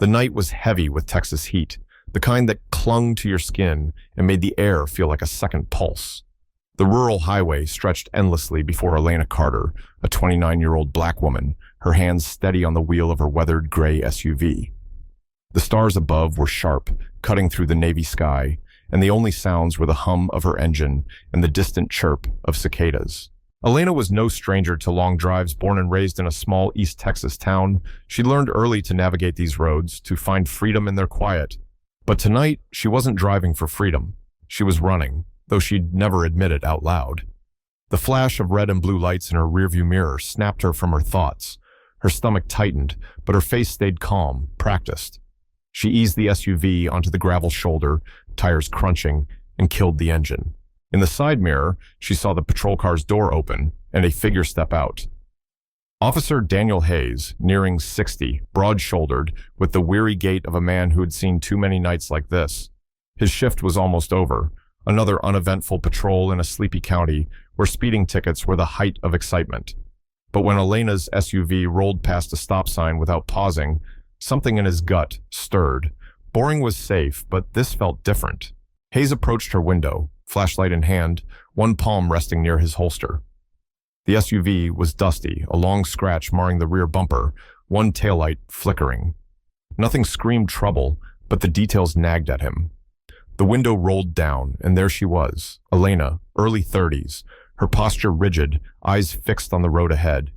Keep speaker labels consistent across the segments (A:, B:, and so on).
A: The night was heavy with Texas heat, the kind that clung to your skin and made the air feel like a second pulse. The rural highway stretched endlessly before Elena Carter, a 29-year-old black woman, her hands steady on the wheel of her weathered gray SUV. The stars above were sharp, cutting through the navy sky, and the only sounds were the hum of her engine and the distant chirp of cicadas. Elena was no stranger to long drives. Born and raised in a small East Texas town, she learned early to navigate these roads, to find freedom in their quiet. But tonight, she wasn't driving for freedom. She was running, though she'd never admit it out loud. The flash of red and blue lights in her rearview mirror snapped her from her thoughts. Her stomach tightened, but her face stayed calm, practiced. She eased the SUV onto the gravel shoulder, tires crunching, and killed the engine. In the side mirror, she saw the patrol car's door open and a figure step out. Officer Daniel Hayes, nearing 60, broad-shouldered, with the weary gait of a man who had seen too many nights like this. His shift was almost over, another uneventful patrol in a sleepy county where speeding tickets were the height of excitement. But when Elena's SUV rolled past a stop sign without pausing, something in his gut stirred. Boring was safe, but this felt different. Hayes approached her window, flashlight in hand, one palm resting near his holster. The SUV was dusty, a long scratch marring the rear bumper, one taillight flickering. Nothing screamed trouble, but the details nagged at him. The window rolled down, and there she was, Elena, early 30s, her posture rigid, eyes fixed on the road ahead.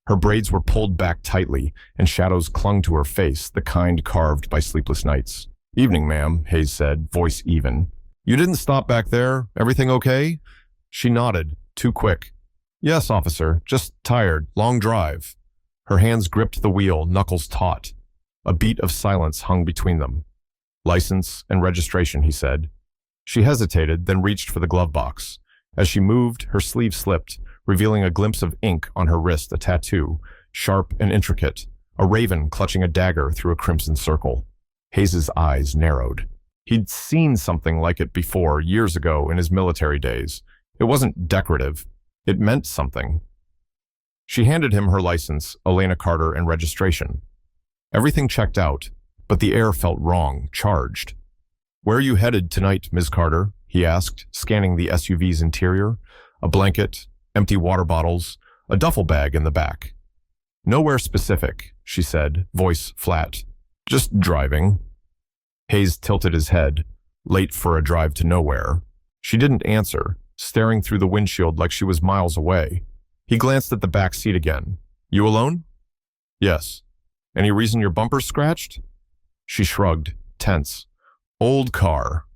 A: Her braids were pulled back tightly, and shadows clung to her face, the kind carved by sleepless nights. "Evening, ma'am," Hayes said, voice even. "You didn't stop back there? Everything okay?" She nodded, too quick. "Yes, officer, just tired, long drive." Her hands gripped the wheel, knuckles taut. A beat of silence hung between them. "License and registration," he said. She hesitated, then reached for the glove box. As she moved, her sleeve slipped, revealing a glimpse of ink on her wrist, a tattoo, sharp and intricate, a raven clutching a dagger through a crimson circle. Hayes's eyes narrowed. He'd seen something like it before, years ago in his military days. It wasn't decorative. It meant something. She handed him her license, Elena Carter, and registration. Everything checked out, but the air felt wrong, charged. "Where are you headed tonight, Ms. Carter?" he asked, scanning the SUV's interior. A blanket, empty water bottles, a duffel bag in the back. "Nowhere specific," she said, voice flat. "Just driving." Hayes tilted his head, late for a drive to nowhere. She didn't answer, staring through the windshield like she was miles away. He glanced at the back seat again. "You alone?" "Yes." "Any reason your bumper's scratched?" She shrugged, tense. "Old car."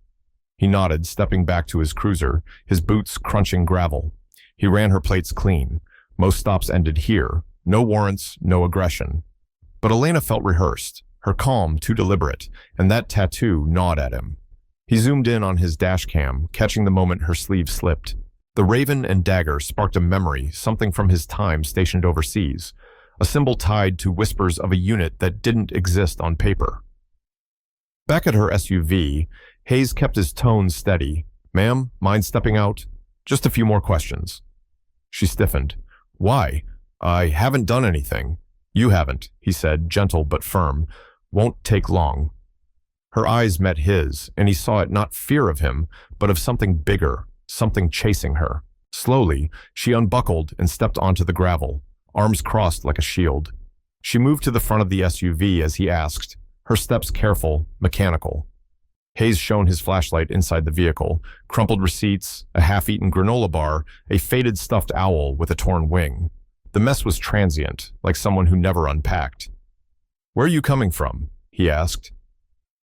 A: He nodded, stepping back to his cruiser, his boots crunching gravel. He ran her plates clean. Most stops ended here. No warrants, no aggression. But Elena felt rehearsed, her calm too deliberate, and that tattoo gnawed at him. He zoomed in on his dash cam, catching the moment her sleeve slipped. The raven-and-dagger sparked a memory, something from his time stationed overseas, a symbol tied to whispers of a unit that didn't exist on paper. Back at her SUV, Hayes kept his tone steady. "Ma'am, mind stepping out? Just a few more questions." She stiffened. "Why? I haven't done anything." "You haven't," he said, gentle but firm. "Won't take long." Her eyes met his, and he saw it not fear of him, but of something bigger, something chasing her. Slowly, she unbuckled and stepped onto the gravel, arms crossed like a shield. She moved to the front of the SUV as he asked, her steps careful, mechanical. Hayes shone his flashlight inside the vehicle, crumpled receipts, a half-eaten granola bar, a faded stuffed owl with a torn wing. The mess was transient, like someone who never unpacked. "Where are you coming from?" he asked.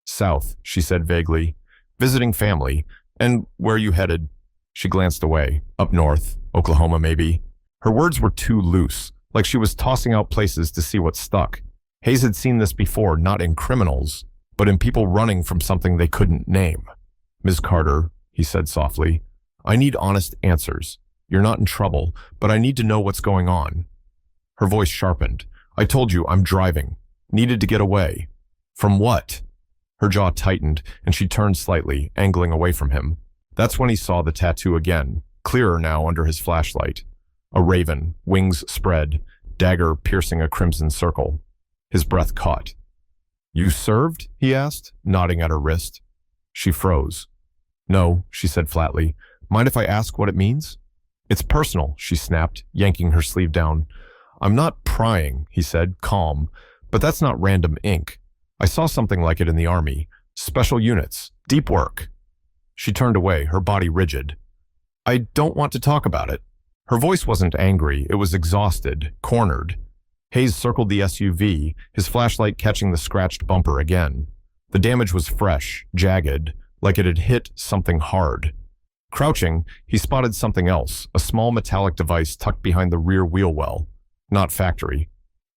A: "South," she said vaguely. "Visiting family. And where are you headed?" She glanced away. "Up north. Oklahoma, maybe." Her words were too loose, like she was tossing out places to see what stuck. Hayes had seen this before, not in criminals, but in people running from something they couldn't name. "Ms. Carter," he said softly, "I need honest answers. You're not in trouble, but I need to know what's going on." Her voice sharpened. "I told you I'm driving. Needed to get away." "From what?" Her jaw tightened, and she turned slightly, angling away from him. That's when he saw the tattoo again, clearer now under his flashlight. A raven, wings spread, dagger piercing a crimson circle. His breath caught. You served? He asked, nodding at her wrist. She froze. No, she said flatly. Mind if I ask what it means? It's personal, she snapped, yanking her sleeve down. I'm not prying, he said, calm, but that's not random ink. I saw something like it in the army. Special units. Deep work. She turned away, her body rigid. I don't want to talk about it. Her voice wasn't angry, it was exhausted, cornered. Hayes circled the SUV, his flashlight catching the scratched bumper again. The damage was fresh, jagged, like it had hit something hard. Crouching, he spotted something else, a small metallic device tucked behind the rear wheel well. Not factory.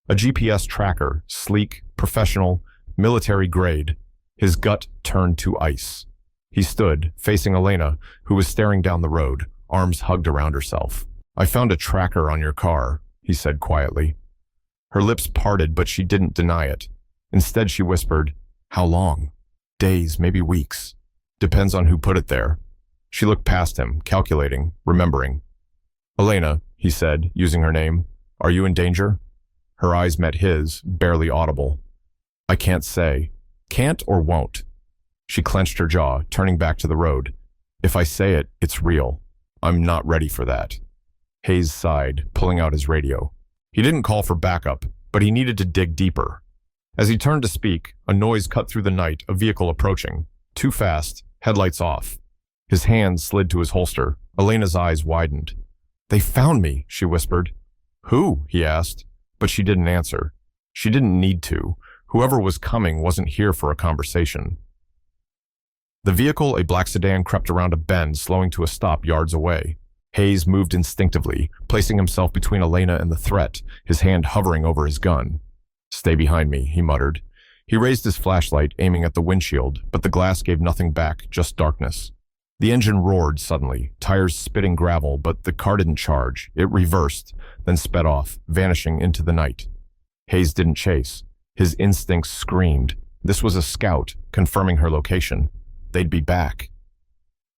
A: A GPS tracker, sleek, professional, military grade. His gut turned to ice. He stood, facing Elena, who was staring down the road, arms hugged around herself. I found a tracker on your car, he said quietly. Her lips parted, but she didn't deny it. Instead, she whispered, How long? Days, maybe weeks. Depends on who put it there. She looked past him, calculating, remembering. Elena, he said, using her name, are you in danger? Her eyes met his, barely audible. I can't say. Can't or won't. She clenched her jaw, turning back to the road. If I say it, it's real. I'm not ready for that. Hayes sighed, pulling out his radio. He didn't call for backup, but he needed to dig deeper. As he turned to speak, a noise cut through the night, a vehicle approaching. Too fast, headlights off. His hand slid to his holster. Elena's eyes widened. They found me, she whispered. Who? He asked, but she didn't answer. She didn't need to. Whoever was coming wasn't here for a conversation. The vehicle, a black sedan, crept around a bend, slowing to a stop yards away. Hayes moved instinctively, placing himself between Elena and the threat, his hand hovering over his gun. Stay behind me, he muttered. He raised his flashlight, aiming at the windshield, but the glass gave nothing back, just darkness. The engine roared suddenly, tires spitting gravel, but the car didn't charge. It reversed, then sped off, vanishing into the night. Hayes didn't chase. His instincts screamed. This was a scout, confirming her location. They'd be back.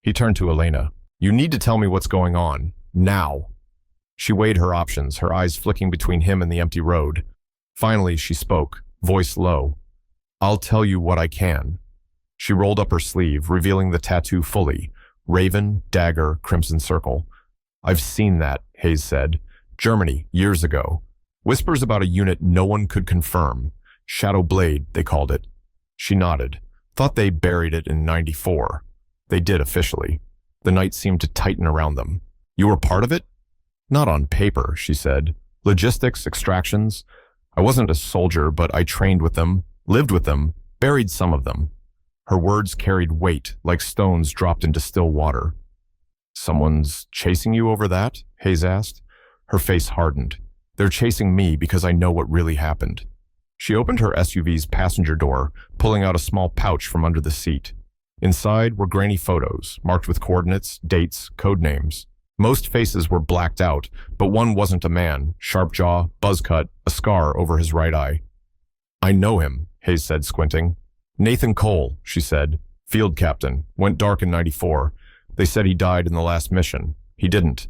A: He turned to Elena. You need to tell me what's going on. Now. She weighed her options, her eyes flicking between him and the empty road. Finally, she spoke, voice low. I'll tell you what I can. She rolled up her sleeve, revealing the tattoo fully. Raven, dagger, crimson circle. I've seen that, Hayes said. Germany, years ago. Whispers about a unit no one could confirm. Shadow blade, they called it. She nodded. Thought they buried it in '94. They did officially. The night seemed to tighten around them. You were part of it? Not on paper, she said. Logistics, extractions. I wasn't a soldier, but I trained with them, lived with them, buried some of them. Her words carried weight, like stones dropped into still water. Someone's chasing you over that? Hayes asked. Her face hardened. They're chasing me because I know what really happened. She opened her SUV's passenger door, pulling out a small pouch from under the seat. Inside were grainy photos, marked with coordinates, dates, code names. Most faces were blacked out, but one wasn't a man, sharp jaw, buzz cut, a scar over his right eye. I know him, Hayes said, squinting. Nathan Cole, she said. Field captain. Went dark in '94. They said he died in the last mission. He didn't.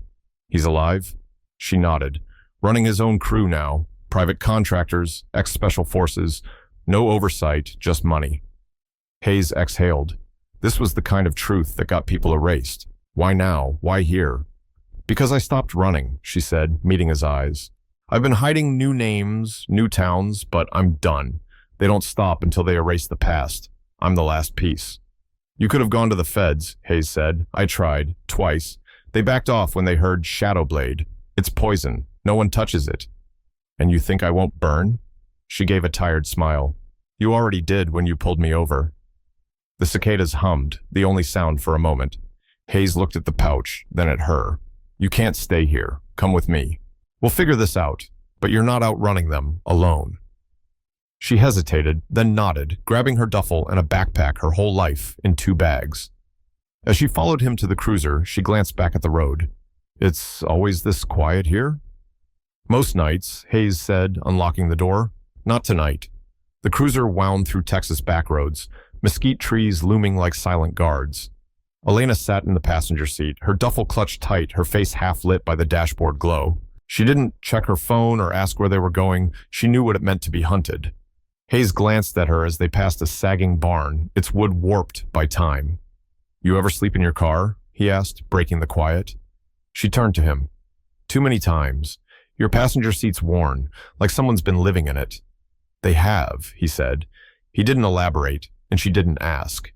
A: He's alive? She nodded. Running his own crew now. Private contractors, ex-special forces. No oversight, just money. Hayes exhaled. This was the kind of truth that got people erased. Why now? Why here? Because I stopped running, she said, meeting his eyes. I've been hiding new names, new towns, but I'm done. They don't stop until they erase the past. I'm the last piece. You could have gone to the feds, Hayes said. I tried, twice. They backed off when they heard shadow blade. It's poison. No one touches it. And you think I won't burn? She gave a tired smile. You already did when you pulled me over. The cicadas hummed, the only sound for a moment. Hayes looked at the pouch, then at her. You can't stay here. Come with me. We'll figure this out, but you're not outrunning them, alone. She hesitated, then nodded, grabbing her duffel and a backpack her whole life in 2 bags. As she followed him to the cruiser, she glanced back at the road. It's always this quiet here? Most nights, Hayes said, unlocking the door. Not tonight. The cruiser wound through Texas backroads, mesquite trees looming like silent guards. Elena sat in the passenger seat, her duffel clutched tight, her face half lit by the dashboard glow. She didn't check her phone or ask where they were going. She knew what it meant to be hunted. Hayes glanced at her as they passed a sagging barn, its wood warped by time. "You ever sleep in your car?" he asked, breaking the quiet. She turned to him. "Too many times. Your passenger seat's worn, like someone's been living in it." "They have," he said. He didn't elaborate, and she didn't ask.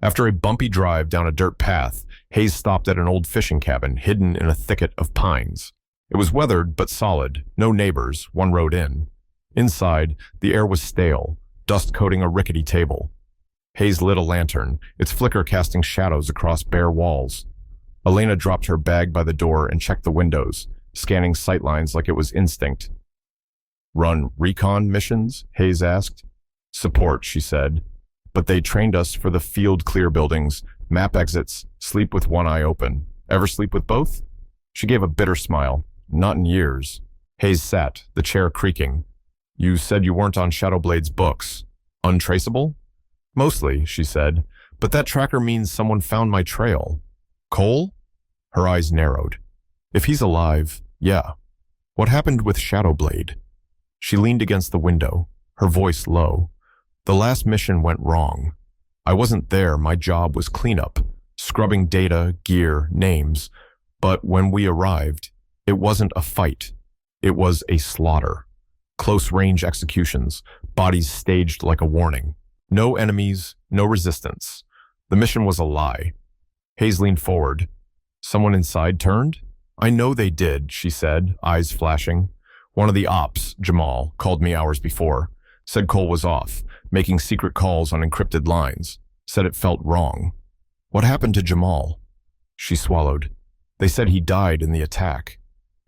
A: After a bumpy drive down a dirt path, Hayes stopped at an old fishing cabin hidden in a thicket of pines. It was weathered but solid, no neighbors, one road in. Inside, the air was stale, dust coating a rickety table. Hayes lit a lantern, its flicker casting shadows across bare walls. Elena dropped her bag by the door and checked the windows, scanning sightlines like it was instinct. "Run recon missions?" Hayes asked. "Support," she said. "But they trained us for the field clear buildings, map exits, sleep with one eye open. Ever sleep with both?" She gave a bitter smile. "Not in years." Hayes sat, the chair creaking. "You said you weren't on Shadowblade's books. Untraceable?" "Mostly," she said, "but that tracker means someone found my trail." "Cole?" Her eyes narrowed. "If he's alive, yeah. What happened with Shadowblade?" She leaned against the window, her voice low. "The last mission went wrong. I wasn't there, my job was cleanup, scrubbing data, gear, names. But when we arrived, it wasn't a fight. It was a slaughter. Close-range executions, bodies staged like a warning. No enemies, no resistance. The mission was a lie." Hayes leaned forward. "Someone inside turned?" "I know they did," she said, eyes flashing. "One of the ops, Jamal, called me hours before. Said Cole was off, making secret calls on encrypted lines. Said it felt wrong." "What happened to Jamal?" She swallowed. "They said he died in the attack."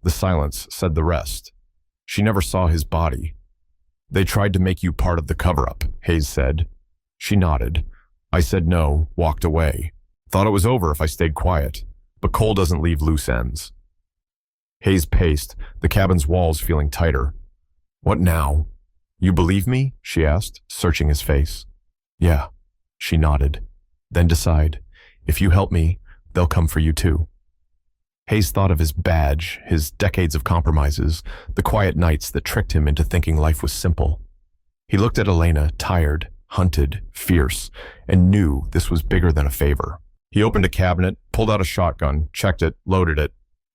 A: The silence said the rest. She never saw his body. "They tried to make you part of the cover-up," Hayes said. She nodded. "I said no, walked away. Thought it was over if I stayed quiet. But Cole doesn't leave loose ends." Hayes paced, the cabin's walls feeling tighter. "What now?" "You believe me?" she asked, searching his face. "Yeah," she nodded. "Then decide. If you help me, they'll come for you too." Hayes thought of his badge, his decades of compromises, the quiet nights that tricked him into thinking life was simple. He looked at Elena, tired, hunted, fierce, and knew this was bigger than a favor. He opened a cabinet, pulled out a shotgun, checked it, loaded it.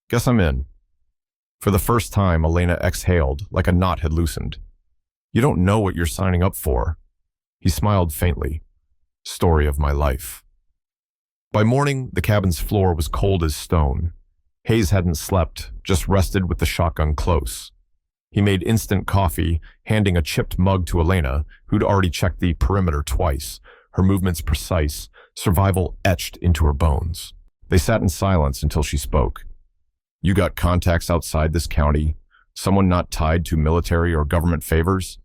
A: "Guess I'm in." For the first time, Elena exhaled like a knot had loosened. "You don't know what you're signing up for." He smiled faintly. "Story of my life." By morning, the cabin's floor was cold as stone. Hayes hadn't slept, just rested with the shotgun close. He made instant coffee, handing a chipped mug to Elena, who'd already checked the perimeter twice, her movements precise, survival etched into her bones. They sat in silence until she spoke. "You got contacts outside this county? Someone not tied to military or government favors?"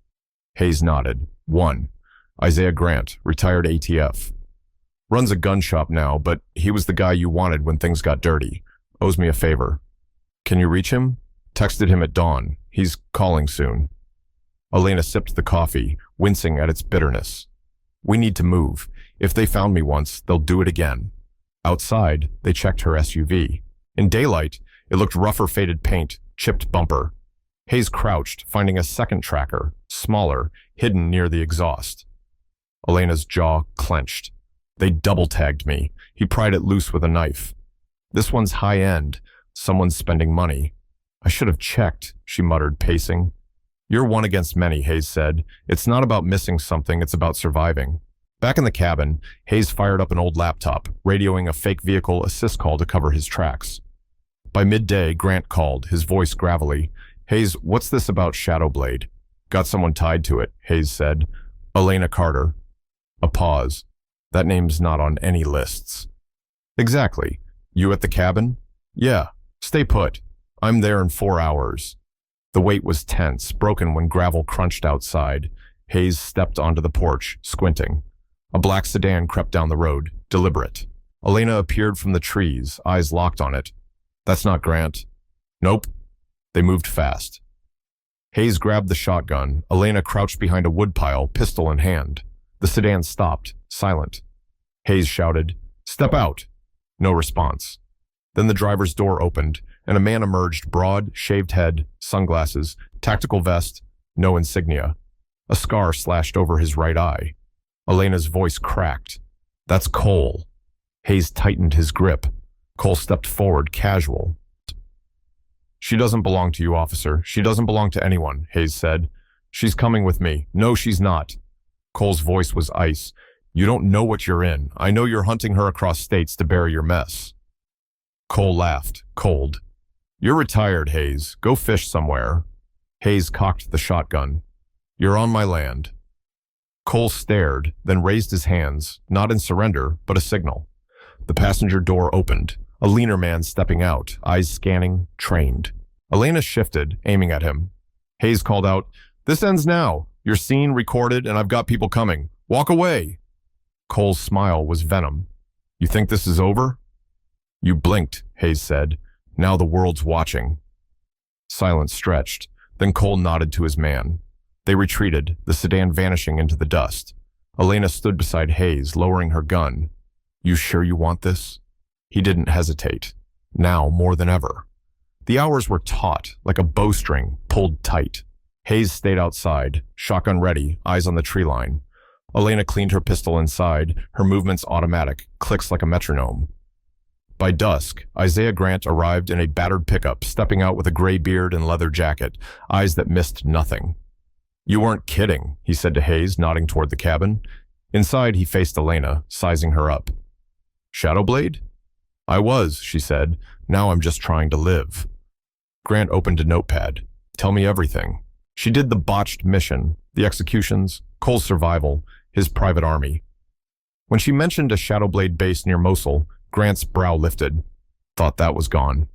A: Hayes nodded. "One. Isaiah Grant, retired ATF. Runs a gun shop now, but he was the guy you wanted when things got dirty. Owes me a favor." "Can you reach him?" "Texted him at dawn. He's calling soon." Elena sipped the coffee, wincing at its bitterness. "We need to move. If they found me once, they'll do it again." Outside, they checked her SUV. In daylight, it looked rougher faded paint, chipped bumper. Hayes crouched, finding a second tracker, smaller, hidden near the exhaust. Elena's jaw clenched. "They double-tagged me." He pried it loose with a knife. "This one's high-end. Someone's spending money." "I should have checked," she muttered, pacing. "You're one against many," Hayes said. "It's not about missing something, it's about surviving." Back in the cabin, Hayes fired up an old laptop, radioing a fake vehicle assist call to cover his tracks. By midday, Grant called, his voice gravelly. "Hayes, what's this about Shadowblade?" "Got someone tied to it," Hayes said. "Elena Carter." A pause. "That name's not on any lists." "Exactly. You at the cabin?" "Yeah. Stay put. I'm there in 4 hours." The wait was tense, broken when gravel crunched outside. Hayes stepped onto the porch, squinting. A black sedan crept down the road, deliberate. Elena appeared from the trees, eyes locked on it. "That's not Grant." "Nope." They moved fast. Hayes grabbed the shotgun. Elena crouched behind a woodpile, pistol in hand. The sedan stopped, silent. Hayes shouted, "Step out!" No response. Then the driver's door opened, and a man emerged, broad, shaved head, sunglasses, tactical vest, no insignia. A scar slashed over his right eye. Elena's voice cracked. "That's Cole." Hayes tightened his grip. Cole stepped forward, casual. "She doesn't belong to you, officer. She doesn't belong to anyone," Hayes said. "She's coming with me." "No, she's not." Cole's voice was ice. "You don't know what you're in. I know you're hunting her across states to bury your mess." Cole laughed, cold. "You're retired, Hayes. Go fish somewhere." Hayes cocked the shotgun. "You're on my land." Cole stared, then raised his hands, not in surrender, but a signal. The passenger door opened, a leaner man stepping out, eyes scanning, trained. Elena shifted, aiming at him. Hayes called out, "This ends now. You're seen, recorded, and I've got people coming. Walk away." Cole's smile was venom. "You think this is over?" "You blinked," Hayes said. "Now the world's watching." Silence stretched. Then Cole nodded to his man. They retreated, the sedan vanishing into the dust. Elena stood beside Hayes, lowering her gun. "You sure you want this?" He didn't hesitate. Now more than ever. The hours were taut, like a bowstring, pulled tight. Hayes stayed outside, shotgun ready, eyes on the tree line. Elena cleaned her pistol inside, her movements automatic, clicks like a metronome. By dusk, Isaiah Grant arrived in a battered pickup, stepping out with a gray beard and leather jacket, eyes that missed nothing. "You weren't kidding," he said to Hayes, nodding toward the cabin. Inside, he faced Elena, sizing her up. "Shadowblade?" "I was," she said. "Now I'm just trying to live." Grant opened a notepad. "Tell me everything." She did the botched mission, the executions, Cole's survival, his private army. When she mentioned a Shadowblade base near Mosul, Grant's brow lifted. "Thought that was gone."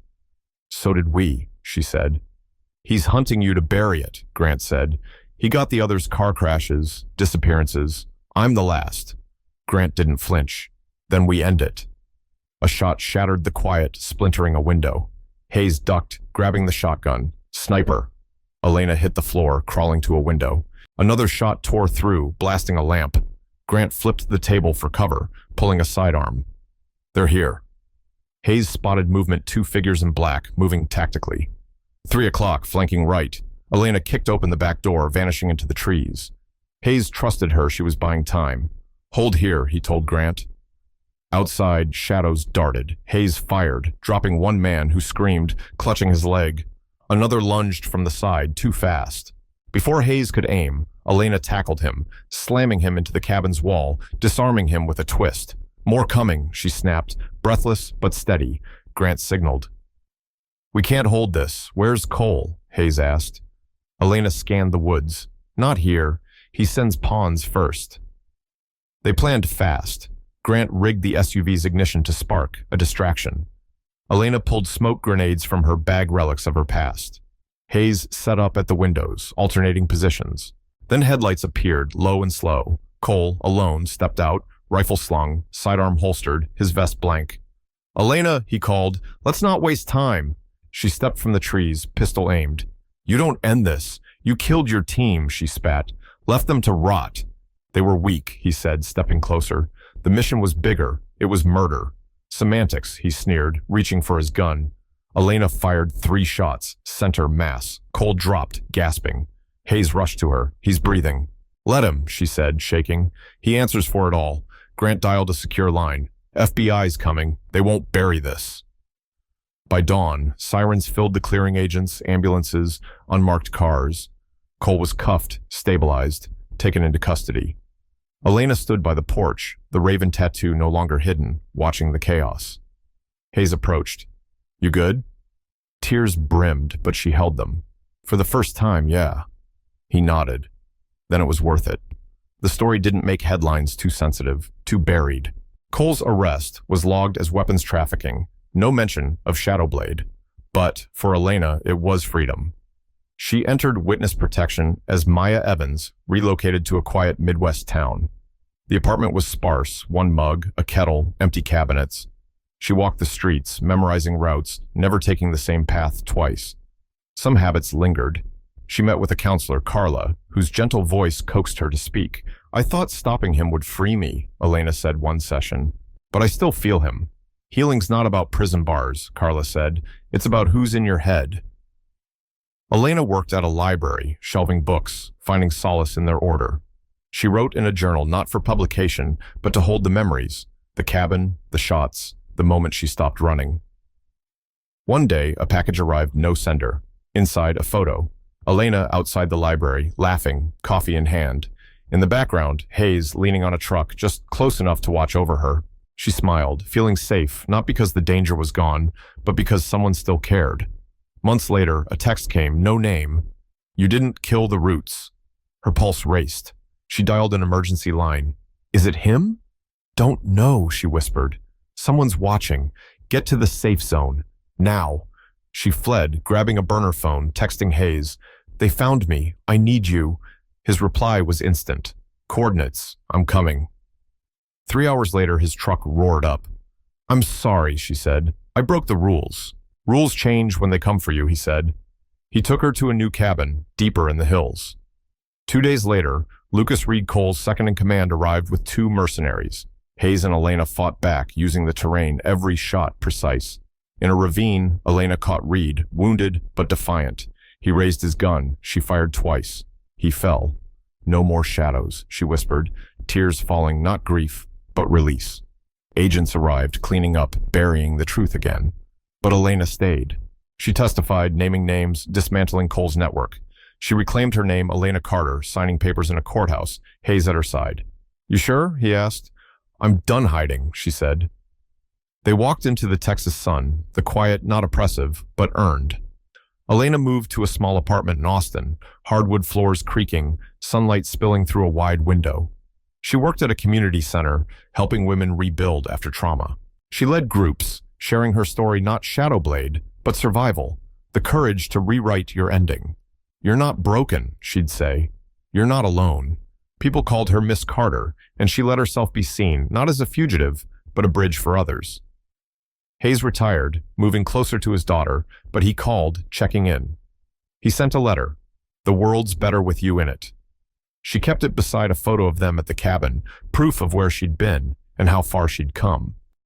A: "So did we," she said. "He's hunting you to bury it," Grant said. "He got the others' car crashes, disappearances. I'm the last." Grant didn't flinch. "Then we end it." A shot shattered the quiet, splintering a window. Hayes ducked, grabbing the shotgun. "Sniper." Elena hit the floor, crawling to a window. Another shot tore through, blasting a lamp. Grant flipped the table for cover, pulling a sidearm. "They're here." Hayes spotted movement, two figures in black, moving tactically. 3 o'clock, flanking right. Elena kicked open the back door, vanishing into the trees. Hayes trusted her. She was buying time. "Hold here," he told Grant. Outside, shadows darted. Hayes fired, dropping one man who screamed, clutching his leg. Another lunged from the side, too fast. Before Hayes could aim, Elena tackled him, slamming him into the cabin's wall, disarming him with a twist. "More coming," she snapped, breathless but steady. Grant signaled. "We can't hold this. Where's Cole?" Hayes asked. Elena scanned the woods. "Not here. He sends pawns first." They planned fast. Grant rigged the SUV's ignition to spark, a distraction. Elena pulled smoke grenades from her bag, relics of her past. Hayes set up at the windows, alternating positions. Then headlights appeared, low and slow. Cole, alone, stepped out, rifle slung, sidearm holstered, his vest blank. "Elena," he called, "let's not waste time." She stepped from the trees, pistol aimed. "You don't end this. You killed your team," she spat. "Left them to rot." "They were weak," he said, stepping closer. "The mission was bigger. It was murder." "Semantics," he sneered, reaching for his gun. Elena fired 3 shots, center mass. Cole dropped, gasping. Hayes rushed to her. "He's breathing." "Let him," she said, shaking. "He answers for it all." Grant dialed a secure line. "FBI's coming. They won't bury this." By dawn, sirens filled the clearing agents, ambulances, unmarked cars. Cole was cuffed, stabilized, taken into custody. Elena stood by the porch, the raven tattoo no longer hidden, watching the chaos. Hayes approached. "You good?" Tears brimmed, but she held them. "For the first time, yeah." He nodded. Then it was worth it. The story didn't make headlines too sensitive, too buried. Cole's arrest was logged as weapons trafficking, no mention of Shadowblade. But for Elena, it was freedom. She entered witness protection as Maya Evans, relocated to a quiet Midwest town. The apartment was sparse, one mug, a kettle, empty cabinets. She walked the streets, memorizing routes, never taking the same path twice. Some habits lingered. She met with a counselor, Carla, whose gentle voice coaxed her to speak. "I thought stopping him would free me," Elena said one session. "But I still feel him." "Healing's not about prison bars," Carla said. "It's about who's in your head." Elena worked at a library, shelving books, finding solace in their order. She wrote in a journal not for publication, but to hold the memories, the cabin, the shots, the moment she stopped running. One day, a package arrived, no sender. Inside, a photo. Elena outside the library, laughing, coffee in hand. In the background, Hayes leaning on a truck, just close enough to watch over her. She smiled, feeling safe, not because the danger was gone, but because someone still cared. Months later, a text came, no name. "You didn't kill the Roots." Her pulse raced. She dialed an emergency line. "Is it him?" "Don't know," she whispered. "Someone's watching. Get to the safe zone. Now." She fled, grabbing a burner phone, texting Hayes. "They found me. I need you." His reply was instant. "Coordinates. I'm coming." 3 hours later, his truck roared up. "I'm sorry," she said. "I broke the rules." "Rules change when they come for you," he said. He took her to a new cabin, deeper in the hills. 2 days later, Lucas Reed Cole's second-in-command arrived with 2 mercenaries. Hayes and Elena fought back, using the terrain, every shot precise. In a ravine, Elena caught Reed, wounded but defiant. He raised his gun. She fired twice. He fell. "No more shadows," she whispered, tears falling, not grief, but release. Agents arrived, cleaning up, burying the truth again. But Elena stayed. She testified, naming names, dismantling Cole's network. She reclaimed her name, Elena Carter, signing papers in a courthouse, Hayes at her side. "You sure?" he asked. "I'm done hiding," she said. They walked into the Texas sun, the quiet, not oppressive, but earned. Elena moved to a small apartment in Austin, hardwood floors creaking, sunlight spilling through a wide window. She worked at a community center, helping women rebuild after trauma. She led groups, sharing her story, not Shadowblade, but survival, the courage to rewrite your ending. "You're not broken," she'd say. "You're not alone." People called her Miss Carter, and she let herself be seen, not as a fugitive, but a bridge for others. Hayes retired, moving closer to his daughter, but he called, checking in. He sent a letter. "The world's better with you in it." She kept it beside a photo of them at the cabin, proof of where she'd been and how far she'd come.